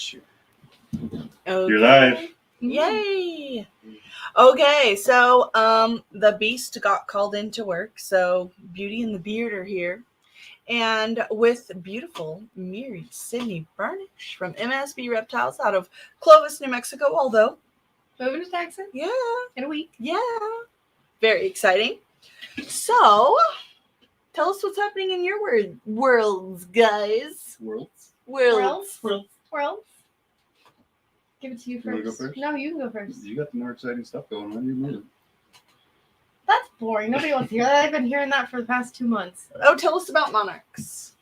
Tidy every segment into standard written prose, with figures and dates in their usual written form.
Okay. You're live. Yay! Okay, so the Beast got called into work, so Beauty and the Beard are here. And with beautiful Miri Sydney Burnish from MSB Reptiles out of Clovis, New Mexico, although moving to Texas. Yeah. In a week. Yeah. Very exciting. So, tell us what's happening in your worlds, guys. Worlds. Give it to you You wanna first. go first? No, you can go first. You got the more exciting stuff going on. You move. That's boring. Nobody wants to hear that. I've been hearing that for the past 2 months. Oh, tell us about monarchs.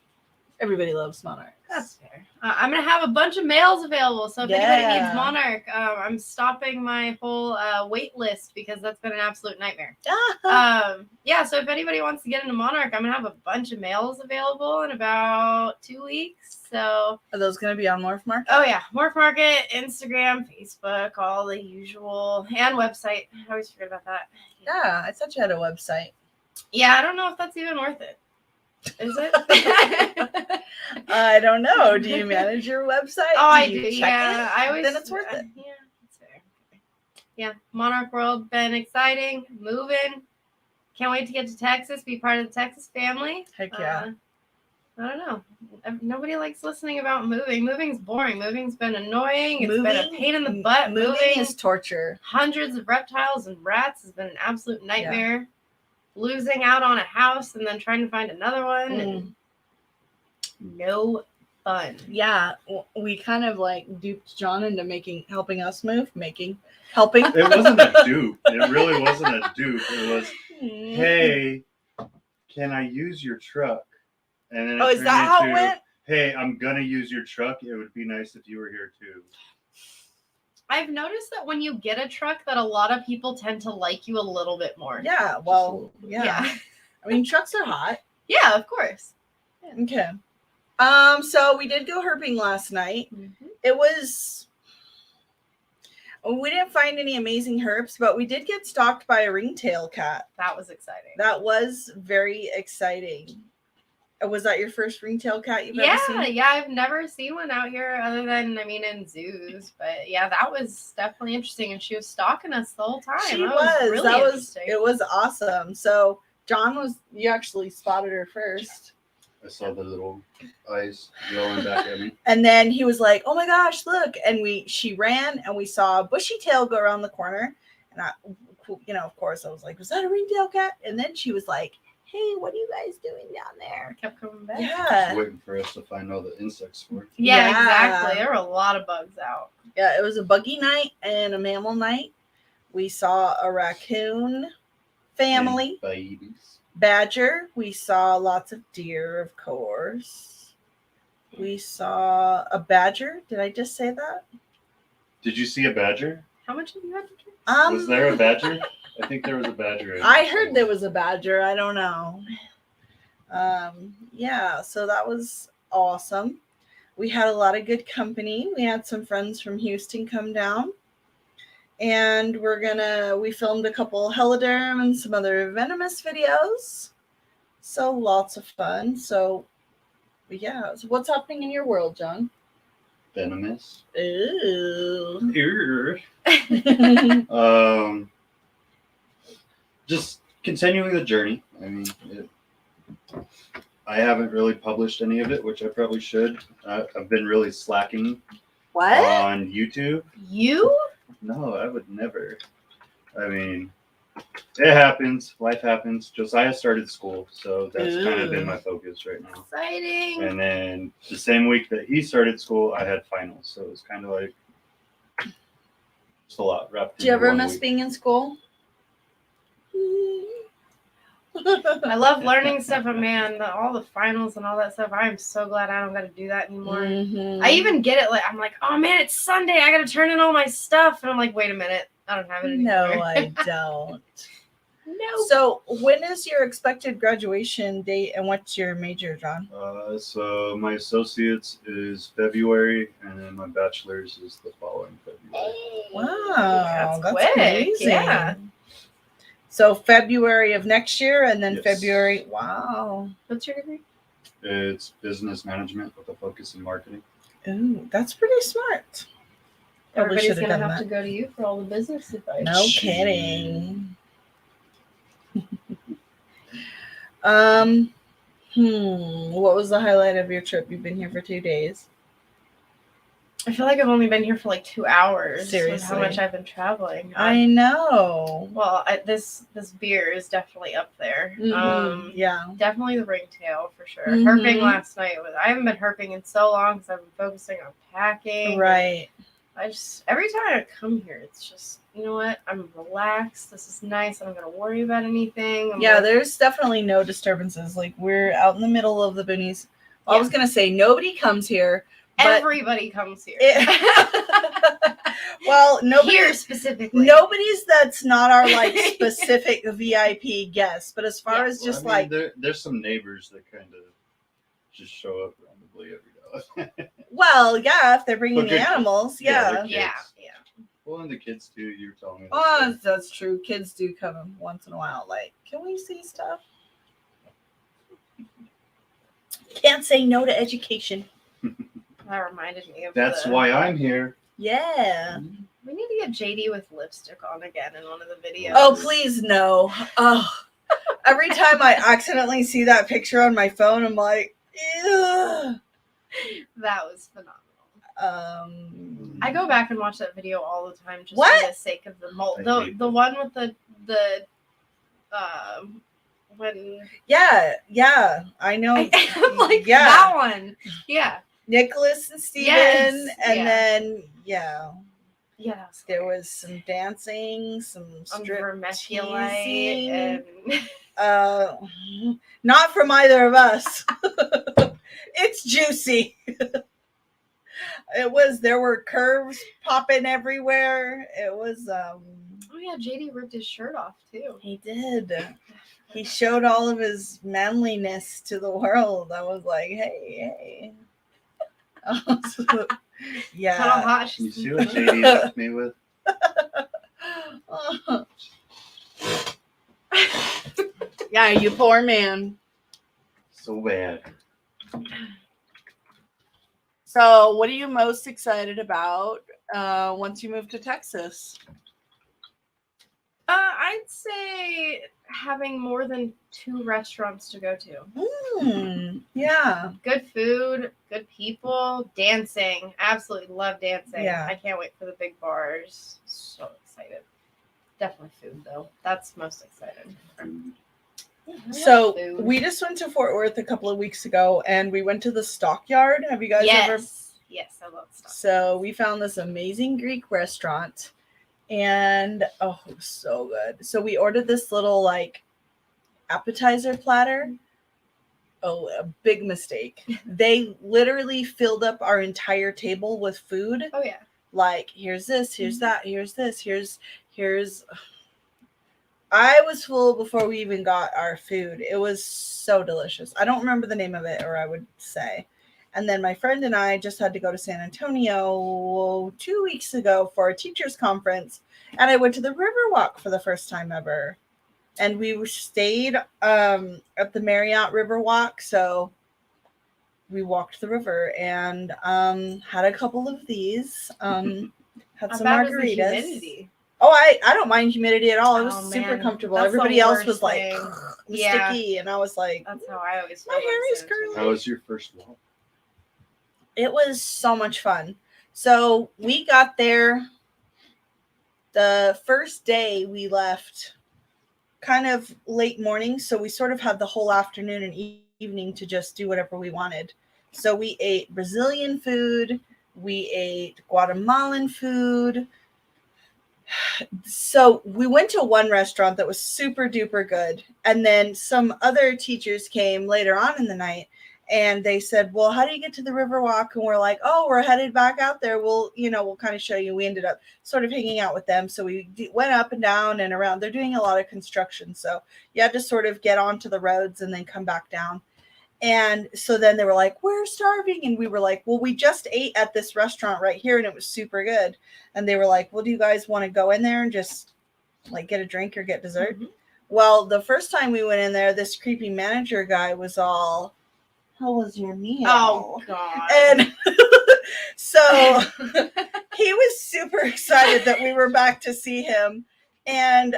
Everybody loves monarchs. That's fair. I'm going to have a bunch of males available. So if anybody needs monarch, I'm stopping my whole wait list because that's been an absolute nightmare. Yeah, so if anybody wants to get into monarch, I'm going to have a bunch of males available in about 2 weeks. So Are those going to be on Morph Market? Oh, yeah. Morph Market, Instagram, Facebook, all the usual, and website. I always forget about that. Yeah, I thought you had a website. Yeah, I don't know if that's even worth it. Is it? I don't know. Do you manage your website? Oh, I do. Yeah, I always. Then it's worth it. Yeah, that's fair. Yeah, Monarch World been exciting. Moving. Can't wait to get to Texas. Be part of the Texas family. Heck yeah. I don't know. Nobody likes listening about moving. Moving's boring. Moving's been annoying. It's been a pain in the butt. Moving is torture. Hundreds of reptiles and rats has been an absolute nightmare. Yeah. Losing out on a house and then trying to find another one. And no fun. Yeah, we kind of like duped John into helping us move. Helping. It wasn't a dupe. It really wasn't a dupe. It was, hey, can I use your truck? And then is that how it went? Hey, I'm gonna use your truck. It would be nice if you were here too. I've noticed that when you get a truck, that a lot of people tend to like you a little bit more. Yeah, well, yeah. I mean, trucks are hot. Yeah, of course. Yeah. Okay. So we did go herping last night. Mm-hmm. We didn't find any amazing herps, but we did get stalked by a ringtail cat. That was exciting. That was very exciting. Was that your first ringtail cat you've ever seen? Yeah, I've never seen one out here other than, in zoos. But yeah, that was definitely interesting. And she was stalking us the whole time. It was awesome. So you actually spotted her first. I saw the little eyes rolling back at me. And then he was like, oh my gosh, look. And she ran and we saw a bushy tail go around the corner. And of course I was like, was that a ringtail cat? And then she was like, hey, what are you guys doing down there? Kept coming back. Yeah. Just waiting for us to find all the insects for it. Yeah, exactly. There were a lot of bugs out. Yeah, it was a buggy night and a mammal night. We saw a raccoon family. And babies. Badger. We saw lots of deer, of course. We saw a badger. Did I just say that? Did you see a badger? How much have you had to drink? Was there a badger? I think there was a badger. I heard there was a badger. I don't know. Yeah, so that was awesome. We had a lot of good company. We had some friends from Houston come down. And we filmed a couple heliderm and some other venomous videos. So lots of fun. So yeah. So what's happening in your world, John? Venomous. Ooh. Just continuing the journey. I mean, I haven't really published any of it, which I probably should. I've been really slacking. What? On YouTube. You? No, I would never. I mean, it happens. Life happens. Josiah started school, so that's kind of been my focus right now. Exciting. And then the same week that he started school, I had finals, so it was kind of like just a lot wrapped. Do you ever miss being in school? I love learning stuff, but man, all the finals and all that stuff, I'm so glad I don't got to do that anymore. Mm-hmm. I even get it. I'm like, oh man, it's Sunday. I got to turn in all my stuff. And I'm like, wait a minute. I don't have it anymore. No, I don't. No. So when is your expected graduation date and what's your major, John? So my associate's is February and then my bachelor's is the following February. Wow. That's quick. Amazing. Yeah. So February of next year and then Yes. February. Wow. What's your degree? It's business management with a focus in marketing. Ooh, that's pretty smart. Probably Everybody's should have gonna done have that. to go to you for all the business advice. No kidding. What was the highlight of your trip? You've been here for 2 days. I feel like I've only been here for like 2 hours. Seriously. With how much I've been traveling. I know. Well, this beer is definitely up there. Yeah. Definitely the ringtail for sure. Mhm. Herping last night I haven't been herping in so long because I've been focusing on packing. Right. Every time I come here, it's just, you know what? I'm relaxed. This is nice. I don't gotta worry about anything. There's definitely no disturbances. Like, we're out in the middle of the boonies. I was gonna say nobody comes here. But everybody comes here. Well, nobody here specifically. Nobody's that's not our like specific VIP guest. But as far as just there's some neighbors that kind of just show up randomly every day. Well, yeah, if they're bringing the animals, yeah. Yeah. Well, and the kids too. You're telling me. Oh, that's true. Kids do come once in a while. Like, can we see stuff? Can't say no to education. That reminded me of That's why I'm here. Yeah. We need to get JD with lipstick on again in one of the videos. Oh, please no. Oh, every time I accidentally see that picture on my phone, I'm like, ew. That was phenomenal. I go back and watch that video all the time just for the sake of the mold. The one with the when I know. I'm like that one. Yeah. Nicholas and Steven, and then there was some dancing, some strip teasing. Not from either of us. It's juicy. There were curves popping everywhere. It was oh yeah, JD ripped his shirt off too. He did. He showed all of his manliness to the world. I was like, hey. Yeah. Kind of hot. You see what JD left me with? Yeah, you poor man. So bad. So, what are you most excited about once you move to Texas? I'd say having more than 2 restaurants to go to. Yeah. Good food, good people, dancing. Absolutely love dancing. Yeah. I can't wait for the big bars. So excited. Definitely food, though. That's most excited. So we just went to Fort Worth a couple of weeks ago, and we went to the Stockyard. Have you guys ever? Yes, I love Stockyard. So we found this amazing Greek restaurant, and it was so good. So we ordered this little like appetizer platter. Oh, a big mistake. They literally filled up our entire table with food. Oh yeah. Like, here's this, here's that, here's this, here's. I was full before we even got our food. It was so delicious. I don't remember the name of it, or I would say. And then my friend and I just had to go to San Antonio 2 weeks ago for a teacher's conference. And I went to the Riverwalk for the first time ever. And we stayed at the Marriott Riverwalk. So we walked the river and had a couple of these. Had some margaritas. Oh, I don't mind humidity at all. It was super comfortable. That's Everybody else was thing. like sticky, and I was like, that's how I always feel. My hair is curly. How was your first walk? It was so much fun. So we got there. The first day we left kind of late morning, so we sort of had the whole afternoon and evening to just do whatever we wanted. So we ate Brazilian food. We ate Guatemalan food. So we went to one restaurant that was super duper good. And then some other teachers came later on in the night and they said, well, how do you get to the Riverwalk? And we're like, oh, we're headed back out there. We'll kind of show you. We ended up sort of hanging out with them. So we went up and down and around. They're doing a lot of construction. So you had to sort of get onto the roads and then come back down. And so then they were like, we're starving. And we were like, well, we just ate at this restaurant right here and it was super good. And they were like, well, do you guys want to go in there and just like get a drink or get dessert? Mm-hmm. Well, the first time we went in there, this creepy manager guy was all, how was your meal? Oh, God. And So he was super excited that we were back to see him. And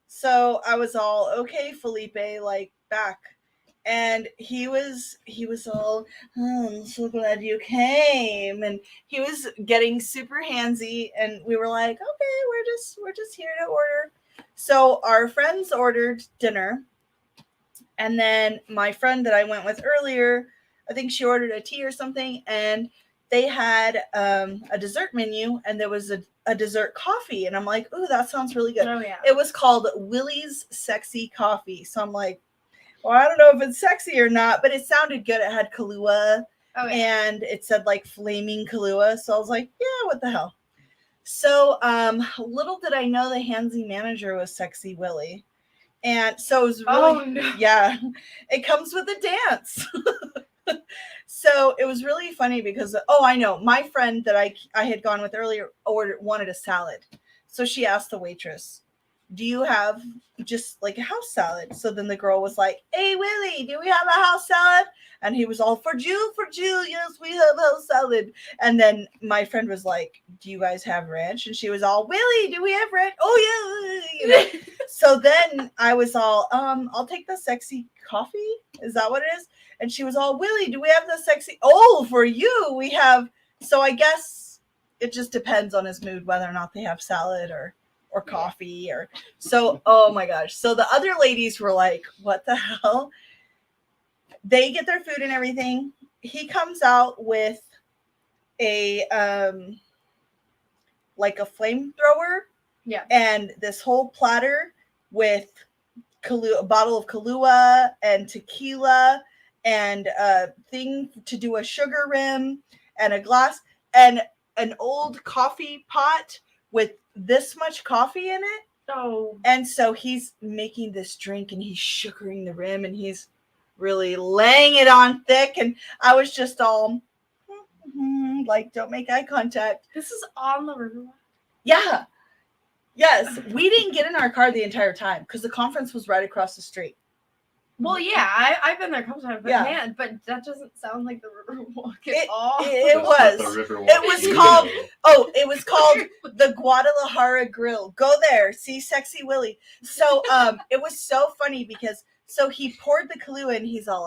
so I was all, okay, Felipe, like back. And he was all, oh, I'm so glad you came. And he was getting super handsy, and we were like, okay, we're just here to order. So our friends ordered dinner, and then my friend that I went with earlier, I think she ordered a tea or something, and they had a dessert menu, and there was a dessert coffee, and I'm like, ooh, that sounds really good. Oh yeah. It was called Willie's Sexy Coffee. So I'm like, well, I don't know if it's sexy or not, but it sounded good. It had Kahlua, and it said like flaming Kahlua. So I was like, yeah, what the hell? So little did I know the handsy manager was Sexy Willie. And so it was really, yeah, it comes with a dance. So it was really funny because, I know, my friend that I had gone with earlier wanted a salad. So she asked the waitress, do you have just like a house salad? So then the girl was like, hey, Willie, do we have a house salad? And he was all, for Jill, yes, we have house salad. And then my friend was like, do you guys have ranch? And she was all, Willie, do we have ranch? Oh, yeah. You know? So then I was all, I'll take the sexy coffee. Is that what it is? And she was all, Willie, do we have the sexy? Oh, for you, we have. So I guess it just depends on his mood, whether or not they have salad or coffee or so. Oh my gosh. So the other ladies were like, what the hell? They get their food and everything. He comes out with a like a flamethrower. Yeah. And this whole platter with a bottle of Kahlua and tequila and a thing to do a sugar rim and a glass and an old coffee pot with this much coffee in it. Oh. And so he's making this drink and he's sugaring the rim and he's really laying it on thick. And I was just all like, don't make eye contact. This is on the river. Yeah. Yes. We didn't get in our car the entire time because the conference was right across the street. Well, yeah, I've been there a couple times, but Yeah. man, but that doesn't sound like the Riverwalk at It- all. it That's was. not the Riverwalk It was we called- know. It was called the Guadalajara Grill. Go there, see Sexy Willie. So it was so funny because so he poured the Kahlua and he's all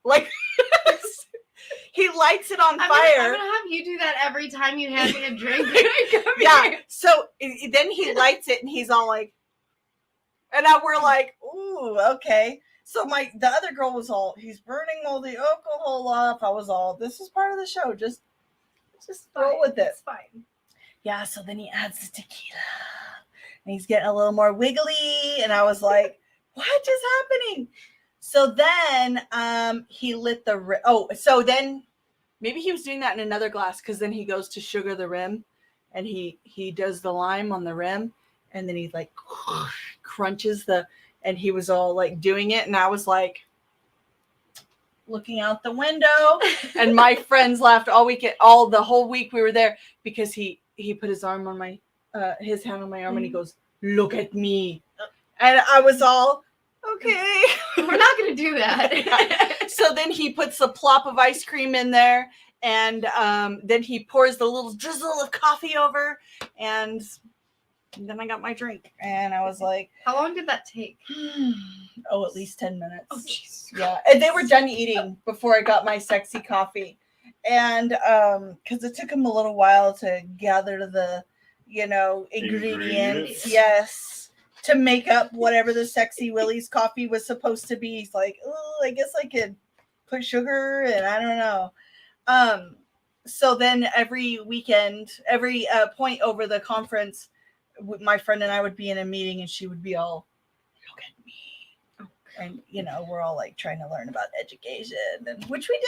like he lights it on fire. I'm gonna have you do that every time you hand me a drink. Yeah. So then he lights it and he's all like, and we're like, ooh, okay. So the other girl was all, he's burning all the alcohol off. I was all, this is part of the show. Just roll with it. It's fine. Yeah. So then he adds the tequila and he's getting a little more wiggly. And I was like, what is happening? So then he lit so then maybe he was doing that in another glass because then he goes to sugar the rim and he does the lime on the rim and then he like crunches and he was all like doing it and I was like looking out the window and my friends laughed the whole week we were there because he put his arm on my his hand on my arm and he goes, look at me. And I was all, okay. We're not going to do that. So then he puts a plop of ice cream in there and then he pours the little drizzle of coffee over and then I got my drink and I was like, how long did that take? At least 10 minutes. Oh, jeez. Yeah. And they were done eating before I got my sexy coffee. And because it took them a little while to gather the, ingredients. Yes. To make up whatever the Sexy Willie's coffee was supposed to be. He's like, oh, I guess I could put sugar and I don't know. So then every weekend, every point over the conference, my friend and I would be in a meeting and she would be all, look at me. And, we're all like trying to learn about education, and which we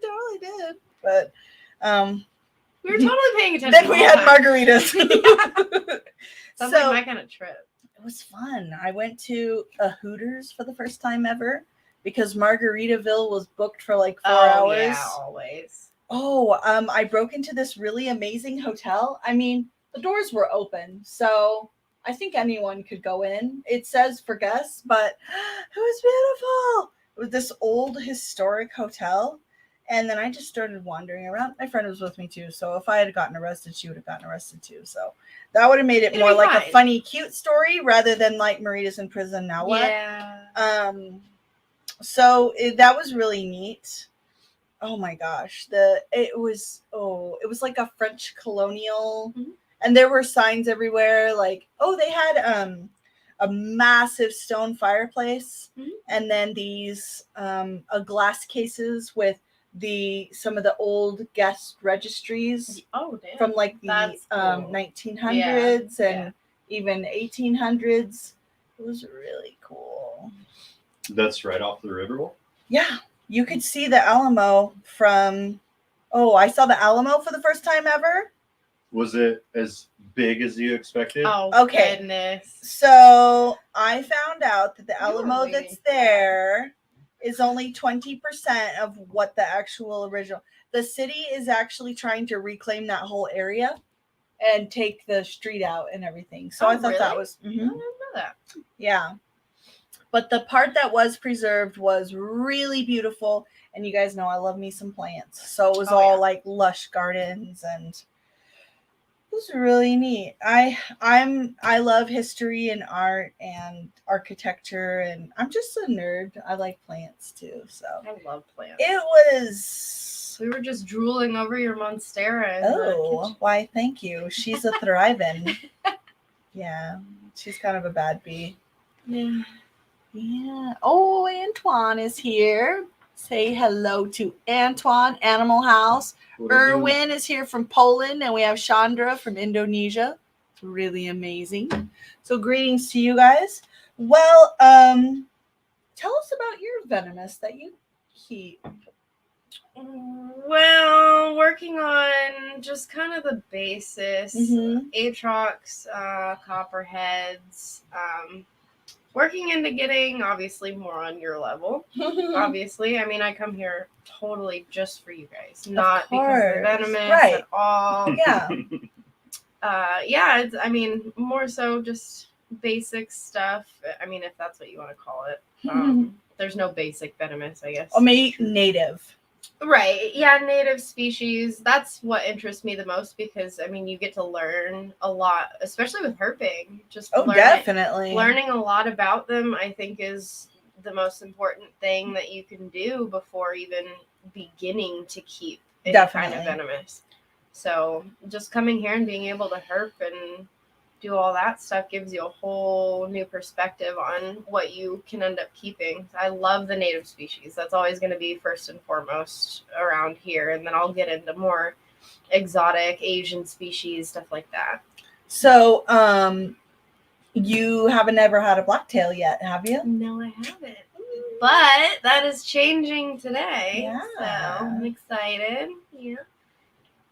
totally did. But we were totally paying attention. Then we had margaritas. Sounds like my kind of trip. It was fun. I went to a Hooters for the first time ever because Margaritaville was booked for like 4 hours. Yeah, always. I broke into this really amazing hotel. I mean, the doors were open, so I think anyone could go in. It says for guests, but it was beautiful. It was this old historic hotel, And then I just started wandering around. My friend was with me too, so if I had gotten arrested, she would have gotten arrested too. So that would have made it It'd more be like a fine. funny, cute story rather than like Marita's in prison now. What? Yeah. So that was really neat. Oh my gosh, it was like a French colonial, and there were signs everywhere. Like, they had a massive stone fireplace, and then these glass cases with some of the old guest registries. Oh, damn. From like the That's cool. 1900s and even 1800s. It was really cool. That's right off the Riverwalk? Yeah. You could see the Alamo from, I saw the Alamo for the first time ever. Was it as big as you expected? Oh, okay. Goodness. So I found out that the You were Alamo waiting that's for that. there is only 20% of what the actual original. The city is actually trying to reclaim that whole area and take the street out and everything. So I thought that really? was, I didn't know that. yeah. But the part that was preserved was really beautiful. And you guys know I love me some plants. So it was all like lush gardens, and it was really neat. I love history and art and architecture, and I'm just a nerd. I like plants too. So I love plants. it was. We were just drooling over your monstera. Oh, why? Thank you. She's a thriving. Yeah, she's kind of a bad bee. Yeah. Yeah. Oh, Antoine is here. Say hello to Antoine, Animal House. Erwin is here from Poland, and we have Chandra from Indonesia. It's really amazing. So greetings to you guys. Well, tell us about your venomous that you keep. Well, working on just kind of the basis. Atrox, copperheads, working into getting obviously more on your level. Obviously, I mean, I come here totally just for you guys, not because of the venomous at all. Yeah. It's, I mean, more so just basic stuff. I mean, if that's what you want to call it. There's no basic venomous, I guess. Or maybe native. Right. Yeah, native species. That's what interests me the most, because I mean, you get to learn a lot, especially with herping. Just definitely. Learning a lot about them, I think, is the most important thing that you can do before even beginning to keep any kind of venomous. So just coming here and being able to herp and do all that stuff gives you a whole new perspective on what you can end up keeping. I love the native species. That's always going to be first and foremost around here. And then I'll get into more exotic Asian species, stuff like that. So, you haven't ever had a blacktail yet, have you? No, I haven't. But that is changing today. Yeah. So I'm excited. Yeah.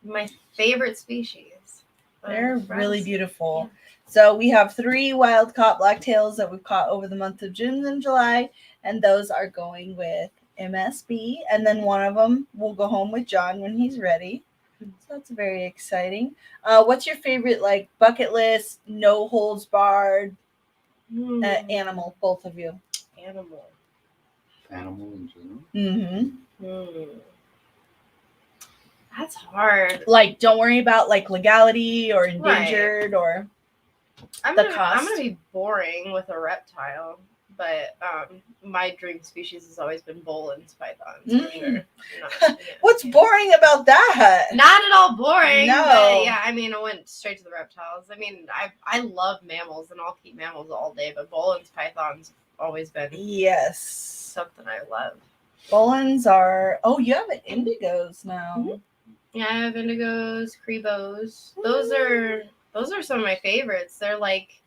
My favorite species. They're really beautiful. Yeah. So we have 3 wild caught blacktails that we've caught over the month of June and July, and those are going with MSB, and then one of them will go home with John when he's ready. So that's very exciting. What's your favorite, like, bucket list, no holds barred animal, both of you? Animal in general? That's hard. Like, don't worry about like legality or endangered or I'm gonna be boring with a reptile, but my dream species has always been Bolin's pythons. For sure. What's boring about that? Not at all boring. No. But yeah, I mean, I went straight to the reptiles. I mean, I love mammals and I'll keep mammals all day, but Bolin's pythons have always been something I love. Bolin's are you have indigos now. Yeah, I have indigos, crebos. Those are some of my favorites. They're like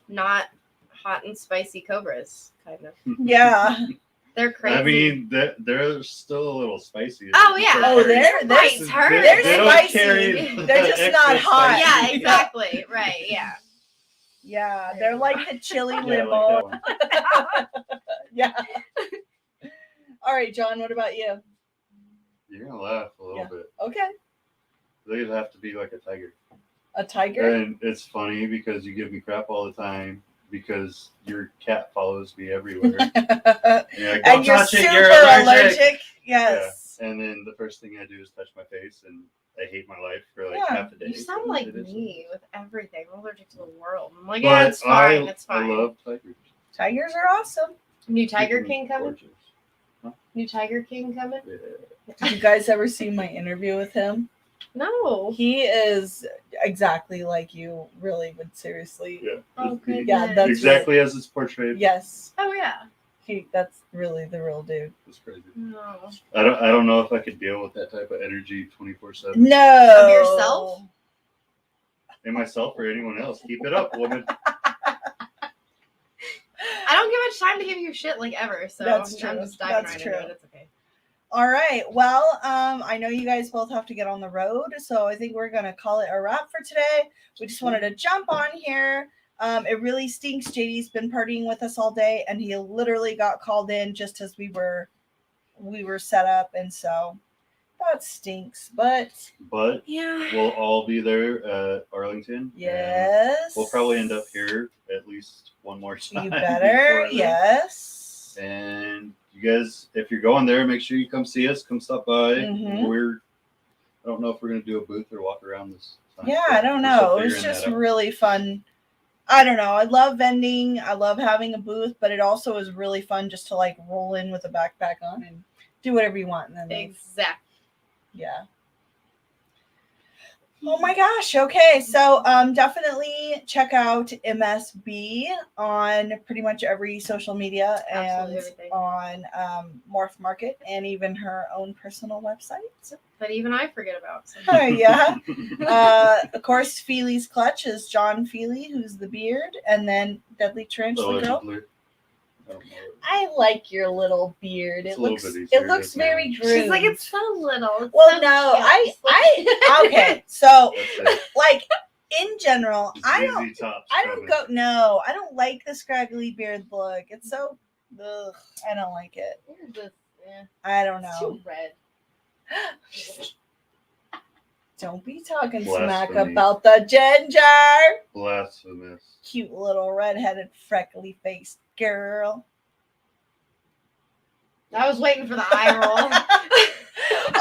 not hot and spicy cobras, kind of. Yeah. They're crazy. I mean, they're still a little spicy. Oh, yeah. They're spicy. They're just not hot. Yeah, exactly. Right, yeah. Yeah, they're like the chili limo. Yeah. All right, John, what about you? You're going to laugh a little bit. Okay. They'd have to be like a tiger. A tiger? And it's funny because you give me crap all the time because your cat follows me everywhere. And you're super allergic. Yes. And then the first thing I do is touch my face, and I hate my life for like Yeah. half a day. You sound so like it is what it me is. with everything. I'm allergic to the world. I'm like, But yeah, it's fine. It's I fine. love tigers. Tigers are awesome. New Tiger Freaking King coming? gorgeous. New Tiger King coming? Yeah. Did you guys ever see my interview with him? No. He is exactly like you. Really would seriously. Yeah. Oh, goodness. Yeah, that's exactly as it's portrayed. Yes. Oh, yeah. That's really the real dude. It's crazy. No. I don't know if I could deal with that type of energy 24/7. No. Of yourself? And myself or anyone else. Keep it up, woman. I don't get much time to give you shit like ever, so That's I'm true. just diving That's right true. into it. It's okay. All right. Well, I know you guys both have to get on the road, so I think we're gonna call it a wrap for today. We just wanted to jump on here. It really stinks. JD's been partying with us all day, and he literally got called in just as we were set up, and so that stinks. But Yeah. we'll all be there at Arlington. and yes, We'll probably end up here at least one more time. You better. before then. Yes. And you guys, if you're going there, make sure you come see us. Come stop by. Mhm. I don't know if we're gonna do a booth or walk around this time. Yeah, but I don't we're still know. It was figuring just that out. really fun. I don't know. I love vending. I love having a booth, but it also is really fun just to like roll in with a backpack on and do whatever you want and then leave. Exactly. Yeah. Oh my gosh. Okay. So definitely check out MSB on pretty much every social media Absolutely and everything. on Morph Market and even her own personal website. That even I forget about. So. Yeah. Of course, Feely's Clutch is John Feely, who's the beard, and then Deadly Tarantula Girl. Allegedly. I don't know. I like your little beard. It's It a little looks bit it easier, looks isn't it? very groomed. She's like, it's so little. It's Well, so no, cute. I okay. So That's it. like in general, It's I don't ZZ Top's I don't coming. go no, I don't like the scraggly beard look. It's so ugh, I don't like it. You're just, yeah. I don't It's know. too red. Don't be talking smack Blasphemy. about the ginger. Blasphemous. Cute little redheaded freckly faced girl. I was waiting for the eye roll.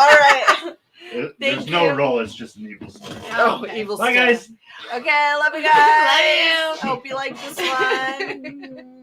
All right. There's Thank no you. roll. It's just an evil story. Okay. evil Bye, stuff. guys. Okay, love you guys. Love you. Hope you like this one.